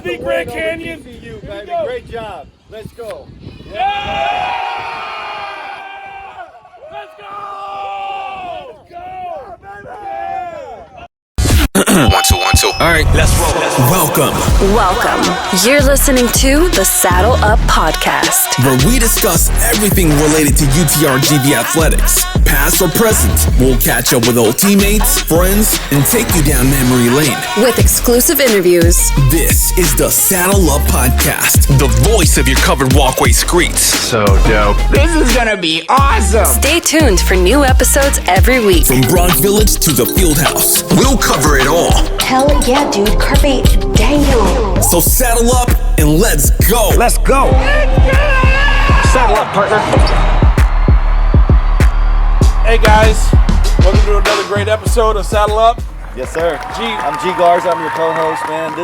Please be Grand Canyon. TCU, baby. Great job. Let's go. Yeah! Let's go! Let's go, baby! 1, 2, 1, 2. All right, let's roll. Welcome. You're listening to the Saddle Up Podcast, Where we discuss everything related to UTRGV athletics, past or present. We'll catch up with old teammates, friends, and take you down memory lane. with exclusive interviews. This is the Saddle Up Podcast, the voice of your covered walkway streets. So dope. This is gonna be awesome. Stay tuned for new episodes every week. From Bronx Village to the Fieldhouse, we'll cover it all. Hell yeah, dude. Carpe diem. So saddle up and let's go. Let's go. Saddle up, partner. Hey guys, welcome to another great episode of Saddle Up. Yes, sir. I'm G Garza. I'm your co-host, man.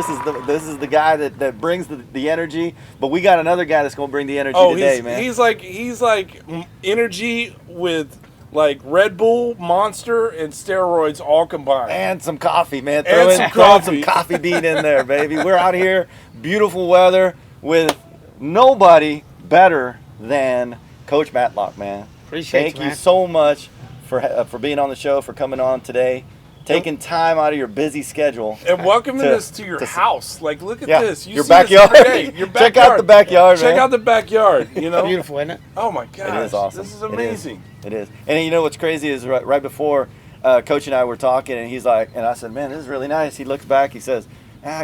This is the guy that brings the energy. But we got another guy that's gonna bring the energy today, man. He's like energy with like Red Bull, Monster, and steroids all combined. And some coffee, man. And Throw in some coffee bean in there, baby. We're out here, beautiful weather, with nobody better than Coach Matlock, man. Appreciate Thank you so much for being on the show, for coming on today, taking time out of your busy schedule. And welcoming us to your house. Like, look at this. You your see backyard. This every day. Your backyard. Check out the backyard, man. Check out the backyard, you know? Beautiful, isn't it? Oh, my gosh. It is awesome. This is amazing. It is. And you know what's crazy is right before Coach and I were talking, and he's like, and I said, man, this is really nice. He looks back, he says,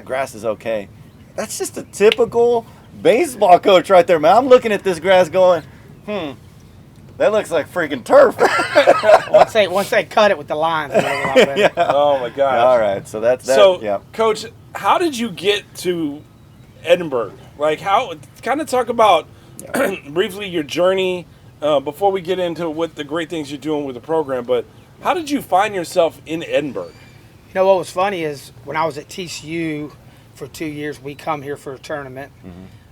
grass is okay. That's just a typical baseball coach right there, man. I'm looking at this grass going, that looks like freaking turf. Once they cut it with the lines, it'll look a lot better. Yeah. Oh, my gosh. All right, so that's that. So, yeah. Coach, how did you get to Edinburg? Like, kind of talk about briefly your journey before we get into what the great things you're doing with the program. But how did you find yourself in Edinburg? You know what was funny is when I was at TCU for 2 years, we come here for a tournament,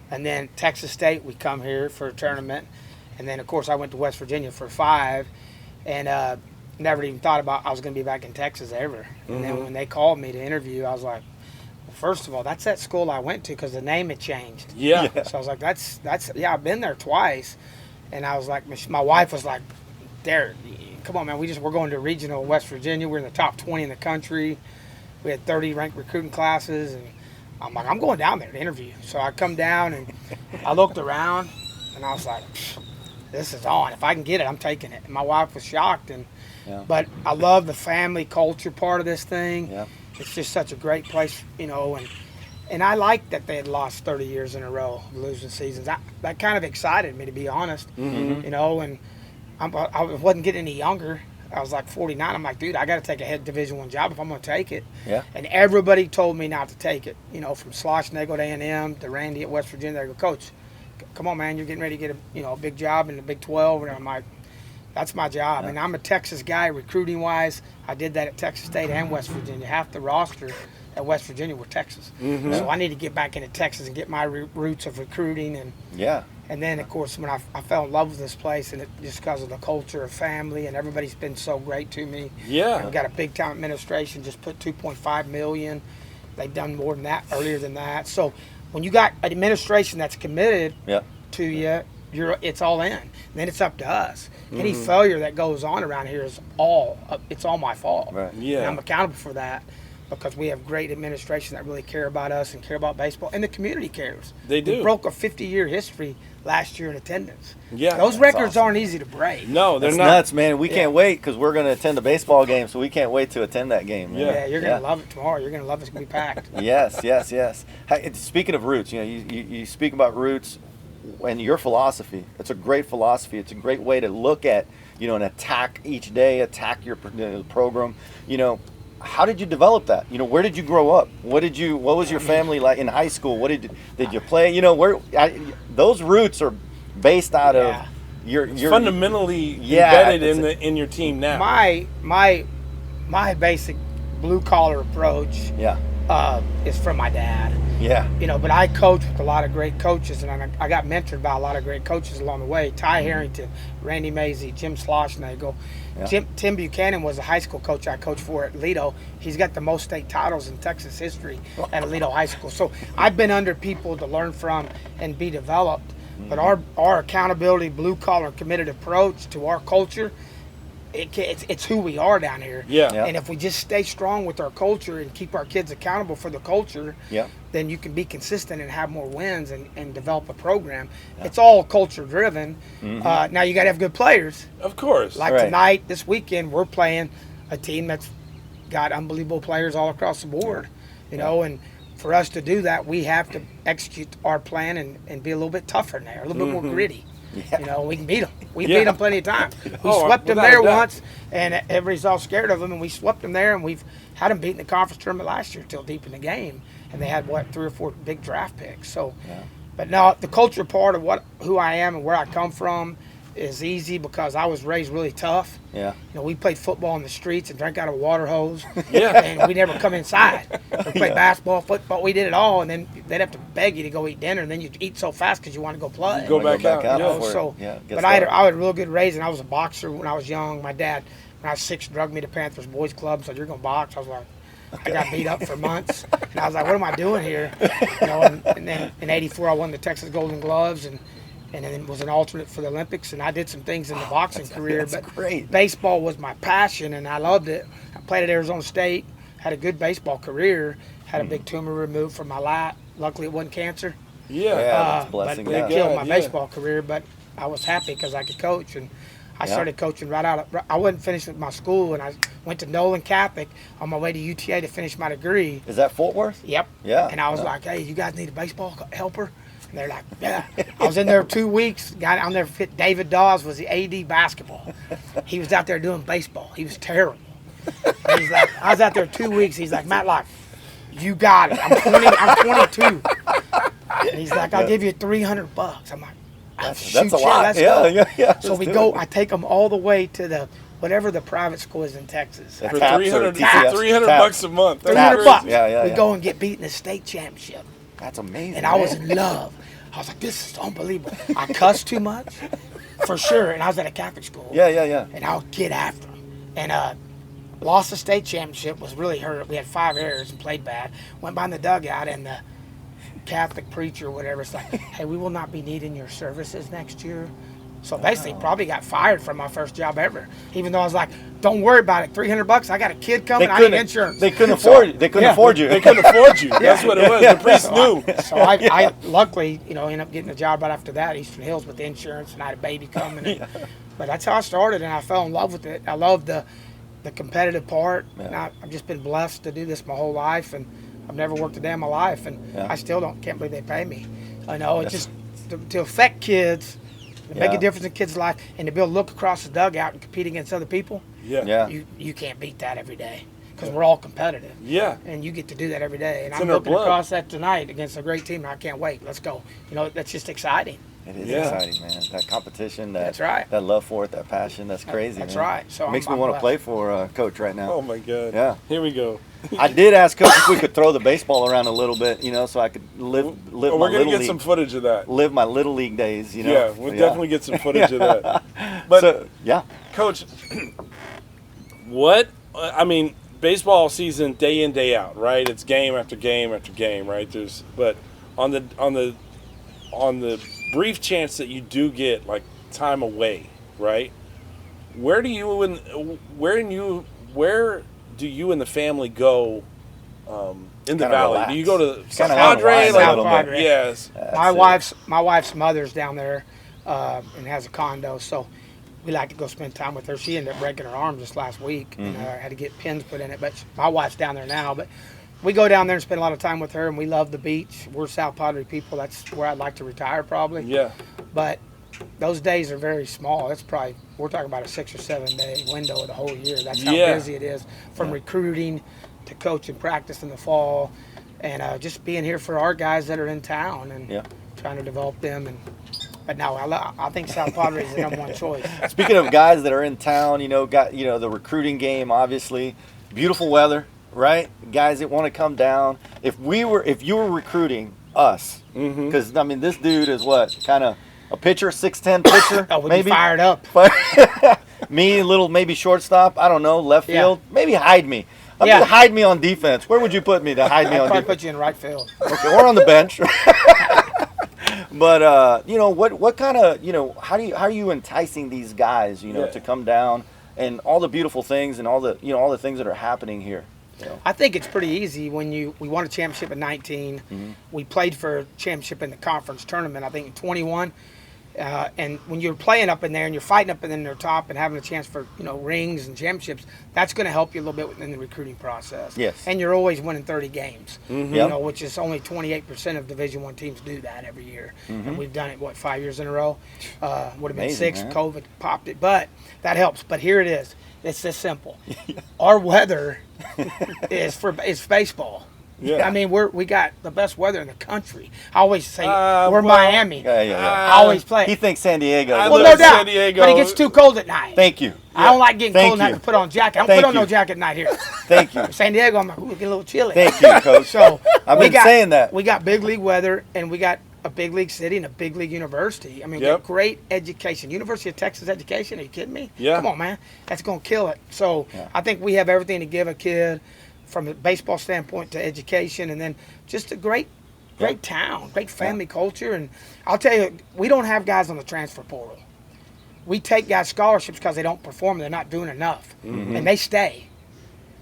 and then Texas State, we come here for a tournament, and then of course I went to West Virginia for 5, and never even thought about I was going to be back in Texas ever. And then when they called me to interview, I was like, well, first of all, that's that school I went to because the name had changed. Yeah. So I was like, that's I've been there twice, and I was like, my wife was like, Derek, come on, man, we're going to regional West Virginia. We're in the top 20 in the country. We had 30 ranked recruiting classes, and I'm like, I'm going down there to interview. So I come down, and I looked around, and I was like, this is on. If I can get it, I'm taking it. And my wife was shocked, but I love the family culture part of this thing. Yeah. It's just such a great place, you know, and I liked that they had lost 30 years in a row, losing seasons. That kind of excited me, to be honest, you know, and I wasn't getting any younger. I was like 49. I'm like, dude, I got to take a head Division I job if I'm going to take it. Yeah. And everybody told me not to take it, you know, from Schlossnagle at A&M to Randy at West Virginia. They go, Coach, come on, man, you're getting ready to get a big job in the Big 12. And I'm like, that's my job. Yeah. And I'm a Texas guy recruiting-wise. I did that at Texas State and West Virginia. Half the roster at West Virginia were Texas. So I need to get back into Texas and get my roots of recruiting. And then, of course, when I fell in love with this place, and just because of the culture of family, and everybody's been so great to me. Yeah. I've got a big-time administration, just put $2.5 million. They've done more than that, earlier than that. So when you got an administration that's committed to you, it's all in. And then it's up to us. Any failure that goes on around here is all my fault. Right. Yeah. And I'm accountable for that, because we have great administration that really care about us and care about baseball, and the community cares. They do. We broke a 50-year history last year in attendance. Yeah. Those records awesome. aren't easy to break. No, they're That's not. nuts, man. We can't wait because we're going to attend the baseball game, so we can't wait to attend that game, man. Yeah, you're going to love it tomorrow. You're going to love it. It's going to be packed. Yes. Hey, speaking of roots, you know, you speak about roots and your philosophy. It's a great philosophy. It's a great way to look at, you know, and attack each day, attack your program. You know, how did you develop that? You know, where did you grow up? What was your family like in high school? What did you play? You know, those roots are based out of your fundamentally embedded in your team now. My basic blue collar approach is from my dad. Yeah. You know, but I coached with a lot of great coaches, and I got mentored by a lot of great coaches along the way. Ty Harrington, Randy Mazey, Jim Schlossnagle. Yeah. Tim Buchanan was a high school coach I coached for at Lido. He's got the most state titles in Texas history at Lido High School. So I've been under people to learn from and be developed. But our accountability, blue-collar, committed approach to our culture, it's who we are down here. Yeah. And if we just stay strong with our culture and keep our kids accountable for the culture, then you can be consistent and have more wins and develop a program. It's all culture driven. Now you got to have good players. Of course. Like tonight, this weekend, we're playing a team that's got unbelievable players all across the board. You know, and for us to do that, we have to execute our plan and be a little bit tougher in there, a little bit more gritty. You know, we can beat them. We beat them plenty of times. We swept them there once, and everybody's all scared of them, and we swept them there, and we've had them beat in the conference tournament last year till deep in the game, and they had, 3 or 4 big draft picks. So, but no, the culture part of who I am and where I come from is easy because I was raised really tough. Yeah. You know, we played football in the streets and drank out of a water hose. Yeah. And we never come inside. We played basketball, football. We did it all. And then they'd have to beg you to go eat dinner. And then you'd eat so fast because you want to go play. Go back out. You know, before it- so, gets but I had dark. a real good raising. I was a boxer when I was young. My dad, when I was 6, drugged me to Panthers Boys Club. So you're going to box. I was like, I got beat up for months. And I was like, what am I doing here? You know, and then in '84, I won the Texas Golden Gloves. And then was an alternate for the Olympics, and I did some things in the boxing career. But great. Baseball was my passion, and I loved it. I played at Arizona State, had a good baseball career, had a big tumor removed from my lat. Luckily, it wasn't cancer. Yeah. that's a blessing. But Yeah. it killed my Yeah. baseball career, but I was happy because I could coach, and I started coaching right out. I wasn't finished with my school, and I went to Nolan Catholic on my way to UTA to finish my degree. Is that Fort Worth? Yep. Yeah. And I was like, hey, you guys need a baseball helper? And they're like, yeah. I was in there 2 weeks. Guy, I'll never forget, David Dawes was the AD basketball. He was out there doing baseball. He was terrible. And he's like, I was out there 2 weeks. He's like, Matlock, you got it. I'm 22. And he's like, I'll give you $300. I'm like, That's a lot. Let's go. Yeah. So we go. I take them all the way to the whatever the private school is in Texas. For Taps or 300 TCS? $300 a month. That's Taps. $300. Yeah. We go and get beat in the state championship. That's amazing. And I was in love. I was like, this is unbelievable. I cussed too much, for sure. And I was at a Catholic school. Yeah. And I would get after him. And lost the state championship, was really hurt. We had 5 errors and played bad. Went by in the dugout, and the Catholic preacher or whatever, it's like, hey, we will not be needing your services next year. So basically, probably got fired from my first job ever. Even though I was like, don't worry about it. $300. I got a kid coming. I need insurance. They couldn't afford. They couldn't afford you. They couldn't afford you. That's what it was. The priest knew. So I luckily, ended up getting a job right after that, Eastern Hills, with the insurance, and I had a baby coming. But that's how I started, and I fell in love with it. I love the competitive part. Yeah. And I've just been blessed to do this my whole life, and I've never worked a day in my life, and I still can't believe they pay me. I know it's just to affect kids, to make a difference in kids' life, and to be able to look across the dugout and compete against other people. Yeah. You can't beat that every day because we're all competitive. Yeah. And you get to do that every day. And It's I'm in our looking blood. across that tonight against a great team, and I can't wait. Let's go. That's just exciting. It is Yeah. exciting, man. That competition, That's right. that love for it, that passion, that's crazy. That's man. right. So Makes me I'm want to blessed. play for Coach right now. Oh, my God. Yeah. Here we go. I did ask Coach if we could throw the baseball around a little bit, so I could live Oh, my we're going little to get league, some footage of that. live my little league days. Yeah, we'll definitely get some footage of that. But, So, yeah. Coach, baseball season day in, day out, right? It's game after game after game, right? But on the brief chance that you do get like time away, right? Where do you and the family go in the Kinda valley? relax. Do you go to Kinda Padre? unwind a little bit. Yes. My wife's mother's down there and has a condo, so we like to go spend time with her. She ended up breaking her arm just last week, and had to get pins put in it. But my wife's down there now. But we go down there and spend a lot of time with her, and we love the beach. We're South Padre people. That's where I'd like to retire probably. Yeah. But those days are very small. We're talking about a 6 or 7 day window of the whole year. That's how busy it is, from recruiting to coaching practice in the fall, and just being here for our guys that are in town and trying to develop them. But no, I think South Padre is the number one choice. Speaking of guys that are in town, got the recruiting game. Obviously, beautiful weather, right? Guys that want to come down. If you were recruiting us, because I mean, this dude is what kind of a pitcher, 6'10" pitcher, Oh, we'd maybe be fired up. me, a little maybe shortstop. I don't know, left Yeah. field. Maybe hide me. I mean, hide me on defense. Where would you put me to hide me I'd on probably defense? put you in right field. Okay, or on the bench. But you know, what kind of, you know, how are you enticing these guys, you know, to come down and all the beautiful things and all the, you know, all the things that are happening here? You know? I think it's pretty easy when we won a championship in 19. We played for a championship in the conference tournament, I think in 21. And when you're playing up in there and you're fighting up in the top and having a chance for, you know, rings and championships, that's going to help you a little bit in the recruiting process. Yes. And you're always winning 30 games, you Yep. know, which is only 28% of Division I teams do that every year. And we've done it, 5 years in a row? Would have been Amazing, 6. man. COVID popped it, but that helps. But here it is. It's this simple. Our weather is baseball. Yeah. I mean, we got the best weather in the country. I always say we're well, Miami. Yeah. I always play. He thinks San Diego. I Well, live no in doubt. San Diego. But it gets too cold at night. Thank you. I don't like getting Thank cold and have you. to put on a jacket. I don't Thank put on no you. jacket at night here. Thank you. San Diego, I'm like, ooh, it get a little chilly. Thank you, Coach. So I've we been got, saying that. We got big league weather, and we got a big league city and a big league university. I mean, we Yep. got great education. University of Texas education. Are you kidding me? Yeah. Come on, man. That's going to kill it. So I think we have everything to give a kid from a baseball standpoint to education, and then just a great town, great family culture. And I'll tell you, we don't have guys on the transfer portal. We take guys scholarships because they don't perform. They're not doing enough, and they stay.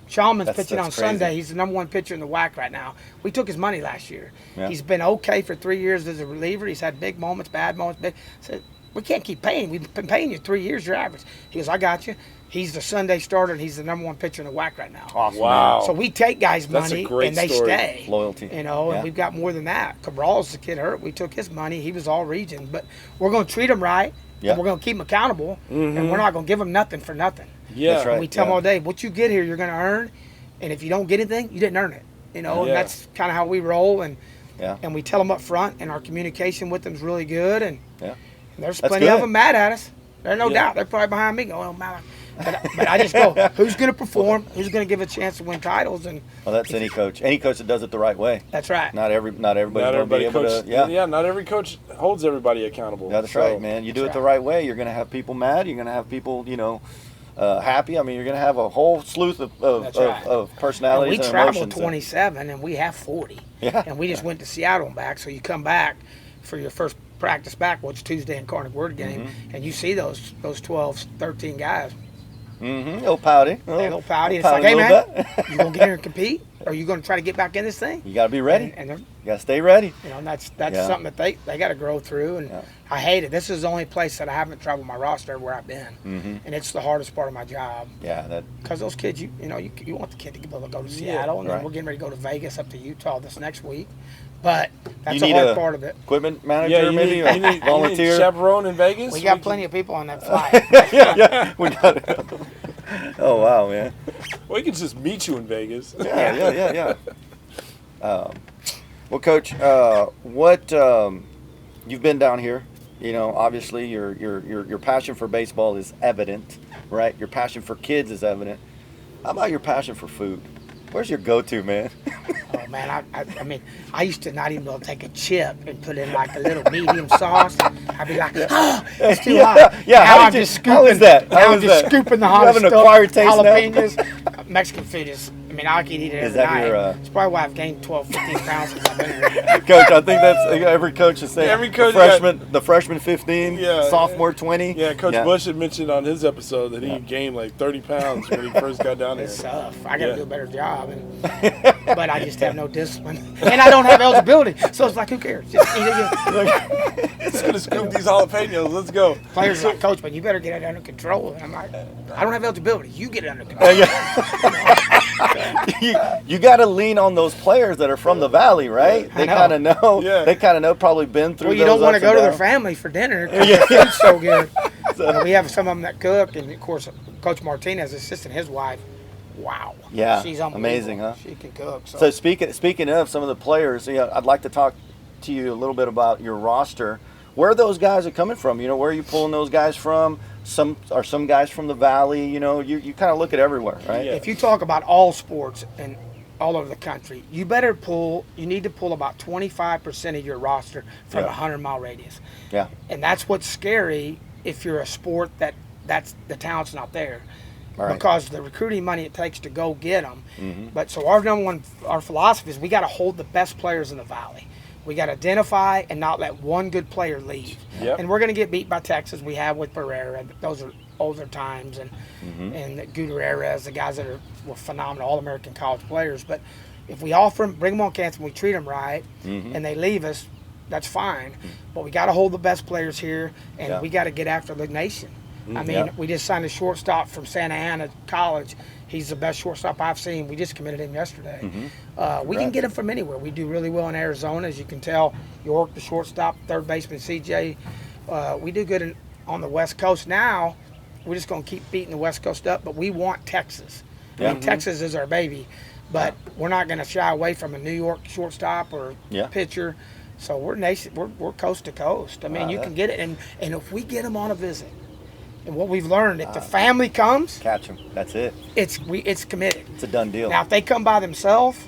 Shawman's pitching on that's crazy. Sunday. He's the number 1 pitcher in the WAC right now. We took his money last year. Yeah. He's been okay for 3 years as a reliever. He's had big moments, bad moments. Said, we can't keep paying. We've been paying you 3 years, your average. He goes, I got you. He's the Sunday starter, and he's the number 1 pitcher in the WAC right now. Awesome. Wow. So we take guys' That's a money, great and they story. stay. Loyalty. You know, Yeah. and we've got more than that. Cabral's the kid hurt. We took his money. He was all region. But we're going to treat him right. Yeah. And we're going to keep him accountable. And we're not going to give him nothing for nothing. Yeah. That's right. We tell them Yeah. all day, what you get here, you're going to earn. And if you don't get anything, you didn't earn it. You know, and Yeah. that's kind of how we roll. And Yeah. and we tell them up front, and our communication with them is really good. And, Yeah. and there's That's plenty good. of them mad at us. There's no Yeah. doubt. They're probably behind me going, oh, man. But I just go, who's going to perform? Who's going to give a chance to win titles? And Well, that's any coach. Any coach that does it the right way. that's right. Not everybody's Not going to be everybody able coach. to. Yeah. Not every coach holds everybody accountable. That's So, right, man. You do it the right way, you're going to have people mad. You're going to have people, you know, happy. I mean, you're going to have a whole slew That's right. of And personalities we and travel emotions. 27, and we have 40. Yeah. And we just went to Seattle and back. So you come back for your first practice back, which Tuesday in Carnegie Word game, and you see those 12, 13 guys. Mm-hmm. Little pouty. They a little pouty. It's pouty like, hey, a man, little bit. you going to get here and compete? Or are you going to try to get back in this thing? You got to be ready. And they're, You got to stay ready. you know, and that's Yeah. something that they got to grow through. And I hate it. This is the only place that I haven't traveled my roster where I've been. And it's the hardest part of my job. Yeah, that. Because those kids, you want the kid to be able to go to Seattle, and then right. we're getting ready to go to Vegas, up to Utah this next week. But that's You the need hard a part of it. equipment manager, Yeah, you maybe, need, or you need volunteer. chaperone in Vegas. We got can- plenty of people on that flight. yeah, we got it. Oh wow, man. We could just meet you in Vegas. Yeah. Well, Coach, what you've been down here? You know, obviously your passion for baseball is evident, right? Your passion for kids is evident. How about your passion for food? Where's your go-to, man? Oh man, I mean, I used to not even be able to take a chip and put in like a little medium sauce. I'd be like, oh, it's too hot. Yeah, Now how I'm did you- just scooping. how is that? Now How I'm is just that? scooping the You hot have an stuff. acquired taste now? jalapenos. Mexican food is. I mean, I can eat it every Is that night. your, It's probably why I've gained 12, 15 pounds since I've been here. Coach, I think that's every coach is saying. Every coach the freshman 15, Yeah. sophomore 20. Yeah, Coach Bush had mentioned on his episode that he gained like 30 pounds when he first got down there. It's tough. I got to Yeah. do a better job, but I just have no discipline, and I don't have eligibility. So it's like, who cares? Just eat it. Just gonna scoop these jalapenos. Let's go. Players are like, Coach, but you better get it under control. And I'm like, I don't have eligibility. You get it under control. you got to lean on those players that are from the valley, right? I They know. kind of know. Yeah. They kind of know. Probably been through. Well, you those don't want to ups go and to their downs. family for dinner because the food's so good. You know, we have some of them that cook, and of course, Coach Martinez, assistant, his wife. Wow. Yeah, She's unbelievable. amazing, huh? She can cook. So speaking of some of the players, I'd like to talk to you a little bit about your roster. Where those guys are coming from? You know, where are you pulling those guys from? some guys from the valley. You know, you kind of look at everywhere, right? Yeah. If you talk about all sports and all over the country, you need to pull about 25% of your roster from a 100-mile radius. Yeah. And that's what's scary if you're a sport that's the talent's not there. All right. Because the recruiting money it takes to go get them. But so our philosophy is we got to hold the best players in the valley. We got to identify and not let one good player leave. Yep. And we're going to get beat by Texas. We have with Pereira. Those are older times. And Gutierrez, the guys that were phenomenal All-American college players. But if we offer them, bring them on campus, and we treat them right, and they leave us, that's fine. But we got to hold the best players here, and we got to get after the nation. I mean, we just signed a shortstop from Santa Ana College. He's the best shortstop I've seen. We just committed him yesterday. We can get him from anywhere. We do really well in Arizona, as you can tell. York, the shortstop, third baseman, CJ. We do good on the West Coast. Now, we're just going to keep beating the West Coast up, but we want Texas. I mean, Texas is our baby, but we're not going to shy away from a New York shortstop or pitcher. So we're coast to coast. I mean, you can get it, and if we get them on a visit, and what we've learned, if the family comes, Catch them. That's it. it's committed. It's a done deal. Now, if they come by themselves,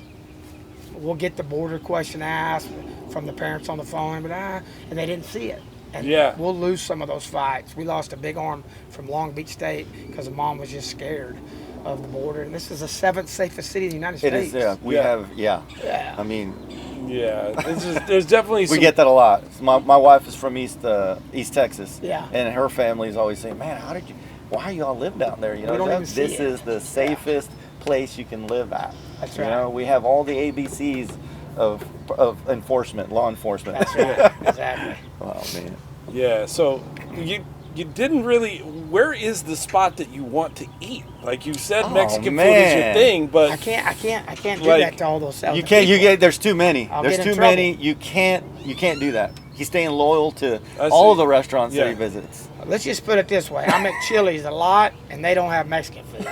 we'll get the border question asked from the parents on the phone, and they didn't see it. And we'll lose some of those fights. We lost a big arm from Long Beach State because the mom was just scared of the border. And this is the 7th safest city in the United States. It is, We have. I mean, there's definitely we get that a lot. My wife is from East Texas. Yeah. And her family is always saying, "Man, why you all live down there? You know, We don't even see this it. is the safest place you can live at." That's You right. know, we have all the ABCs of enforcement, law enforcement. That's right. Exactly. Oh man. Yeah, so you didn't really. Where is the spot that you want to eat? Like you said, Mexican food is your man. thing, but I can't do Like, that to all those Southern You can't. people. There's too many. I'll There's get in too trouble. many. You can't do that. He's staying loyal to I all see. of the restaurants that Yeah. he visits. Let's just put it this way. I'm at Chili's a lot, and they don't have Mexican food.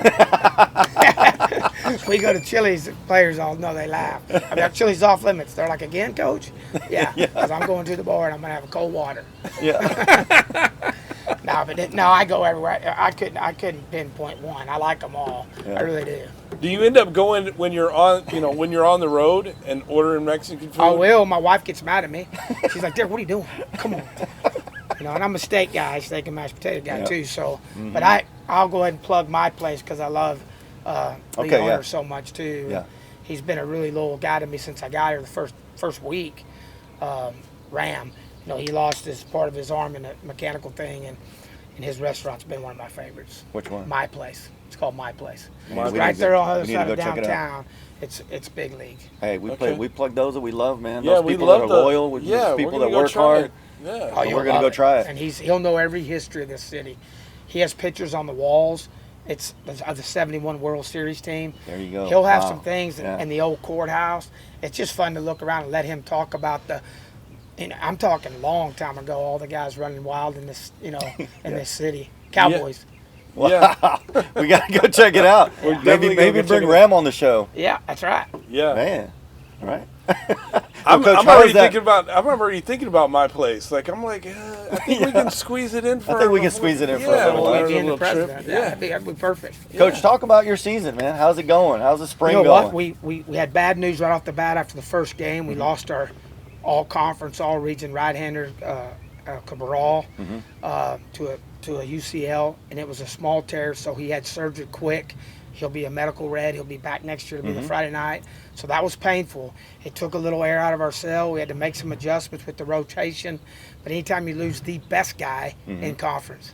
We go to Chili's, the players all know, they laugh. I mean, Chili's off limits. They're like, again, coach? Yeah, because I'm going to the bar, and I'm going to have a cold water. Yeah. No, I go everywhere. I couldn't pinpoint one. I like them all. Yeah. I really do. do you end up going when you're on the road and ordering Mexican food? I will. My wife gets mad at me. She's like, Derek, what are you doing? Come on. And I'm a steak guy, steak and mashed potato guy too. So, but I'll go ahead and plug my place because I love the owner so much too. Yeah. He's been a really loyal guy to me since I got here the first week. Ram, he lost part of his arm in a mechanical thing, and his restaurant's been one of my favorites. Which one? My Place. It's called My Place. Man, It's we right need to- there on the other we need to side go of check it out. downtown. It's big league. Hey, we Okay. plug those that we love, man. Yeah, Those we people love that are the loyal, we're those people gonna that go work try hard. it. Yeah. Oh, And you'll we're gonna love go it. try it. And he'll know every history of this city. He has pictures on the walls. It's of the '71 World Series team. There you go. He'll have Wow. some things Yeah. in the old courthouse. It's just fun to look around and let him talk about I'm talking a long time ago. All the guys running wild in this, in this city. Cowboys. Yeah. We gotta go check it out. We're definitely Maybe gonna go bring check it Ram on the show. Yeah, that's right. Yeah. Man, all right. I'm Coach, how already is that? thinking about my place. Like I'm like, I think we can squeeze it in for. I think we can squeeze it in for a yeah, little we'll while. do a Being the little trip. president. Yeah. That'd be perfect. Coach, talk about your season, man. How's it going? How's the spring You know going? what? We had bad news right off the bat after the first game. We lost our all-conference, all-region right-hander Cabral to a UCL, and it was a small tear, so he had surgery quick. He'll be a medical red. He'll be back next year to be the Friday night. So that was painful. It took a little air out of our cell. We had to make some adjustments with the rotation. But anytime you lose the best guy in conference,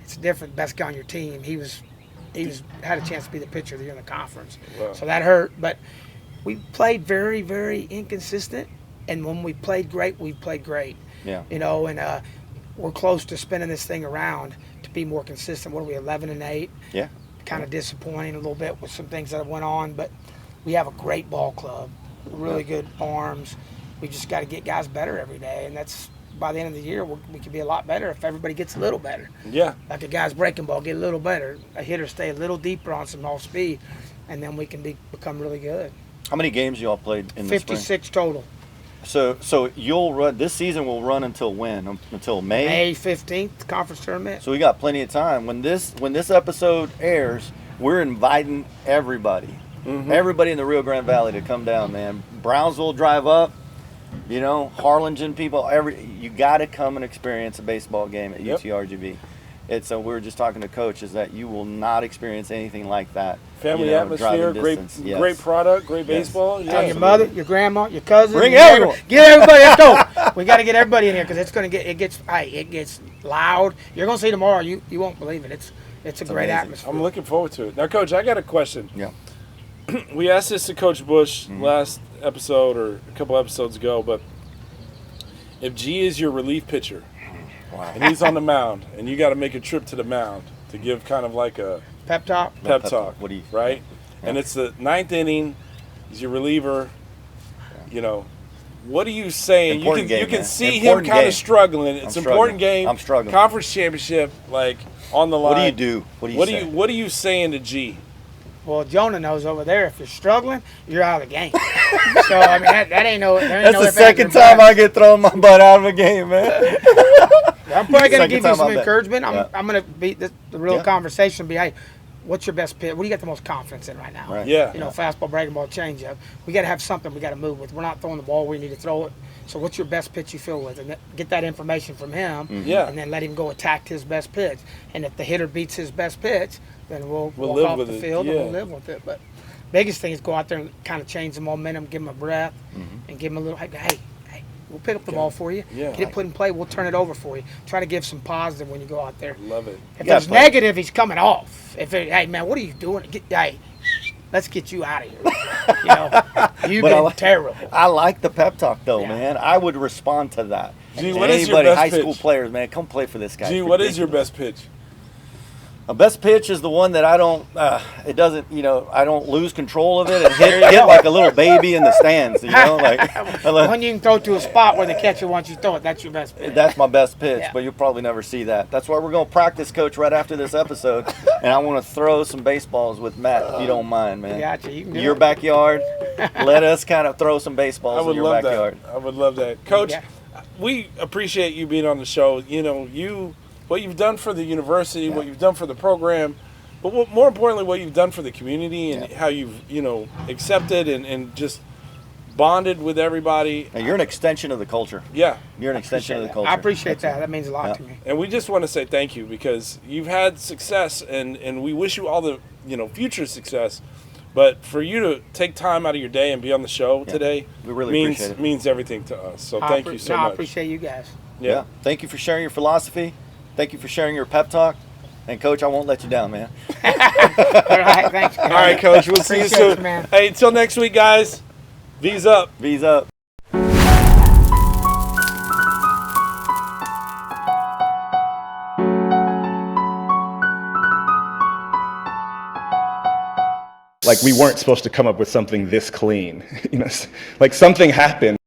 it's different. Best guy on your team. He had a chance to be the pitcher of the year in the conference. Wow. So that hurt. But we played very, very inconsistent. And when we played great, we played great. Yeah. And we're close to spinning this thing around to be more consistent. What are we, 11-8? Yeah. Kind of disappointing a little bit with some things that went on, but we have a great ball club, really good arms. We just got to get guys better every day, and that's by the end of the year we could be a lot better if everybody gets a little better. Yeah. Like a guy's breaking ball, get a little better. A hitter stay a little deeper on some off speed, and then we can become really good. How many games you all played in the spring? 56 total. So you'll run this season. Will run until when? Until May. May 15th conference tournament. So we got plenty of time. When this episode airs, we're inviting everybody, everybody in the Rio Grande Valley to come down, man. Brownsville drive up, Harlingen people. You got to come and experience a baseball game at UTRGV. It's we were just talking to Coach, is that you will not experience anything like that. Family atmosphere, great product, great baseball. Tell your mother, your grandma, your cousin. Bring everyone. Get everybody. Let's go. We got to get everybody in here because it gets loud. You're gonna see tomorrow. You won't believe it. It's a great amazing. atmosphere. I'm looking forward to it. Now, Coach, I got a question. Yeah. We asked this to Coach Bush last episode or a couple episodes ago, but if G is your relief pitcher, and he's on the mound, and you got to make a trip to the mound to give kind of like a pep talk. Pep talk. What do you? Right? Yeah. And it's the 9th inning. He's your reliever. Yeah. What are you saying? You can see him kind of struggling. It's an important game. I'm struggling. Conference championship, like on the line. What do you do? What are you saying to G? Well, Jonah knows over there. If you're struggling, you're out of the game. So I mean, that ain't no. That's the second time I get thrown my butt out of a game, man. I'm probably going to give you some encouragement. I'm going to be the real conversation. Be, hey, what's your best pitch? What do you got the most confidence in right now? Right. Yeah. Fastball, breaking ball, changeup. We got to have something we got to move with. We're not throwing the ball where you need to throw it. So what's your best pitch you feel with? And get that information from him. Yeah. And then let him go attack his best pitch. And if the hitter beats his best pitch, then we'll walk live off with the it. field Yeah. and we'll live with it. But biggest thing is go out there and kind of change the momentum, give him a breath, and give him a little, hey, we'll pick up the ball for you. Yeah. Get it put in play. We'll turn it over for you. Try to give some positive when you go out there. Love it. If there's negative, he's coming off. Hey, man, what are you doing? Let's get you out of here. You've been terrible. I like the pep talk, though, man. I would respond to that. G, what is your best high pitch? School players, man, come play for this guy. G, what is your best pitch? My best pitch is the one that I don't. It doesn't. I don't lose control of it and hit like a little baby in the stands. When you can throw to a spot where the catcher wants you to throw it, that's your best pitch. That's my best pitch, Yeah. but you'll probably never see that. That's why we're going to practice, Coach, right after this episode. And I want to throw some baseballs with Matt, if you don't mind, man. Gotcha. You can do Your it. backyard. Let us kind of throw some baseballs in your backyard. I would love that. Coach, we appreciate you being on the show. What you've done for the university, what you've done for the program, but more importantly, what you've done for the community and how you've, accepted and just bonded with everybody. Now, you're an extension of the culture. Yeah. You're an extension of the culture. I appreciate that. That means a lot to me. And we just want to say thank you because you've had success and we wish you all the, future success. But for you to take time out of your day and be on the show today we really appreciate it. means everything to us. So thank you so much. I appreciate you guys. Yeah. Thank you for sharing your philosophy. Thank you for sharing your pep talk. And, Coach, I won't let you down, man. All right, thanks. All right, Coach. We'll see you soon. Man. Hey, until next week, guys. V's up. V's up. Like we weren't supposed to come up with something this clean. Like something happened.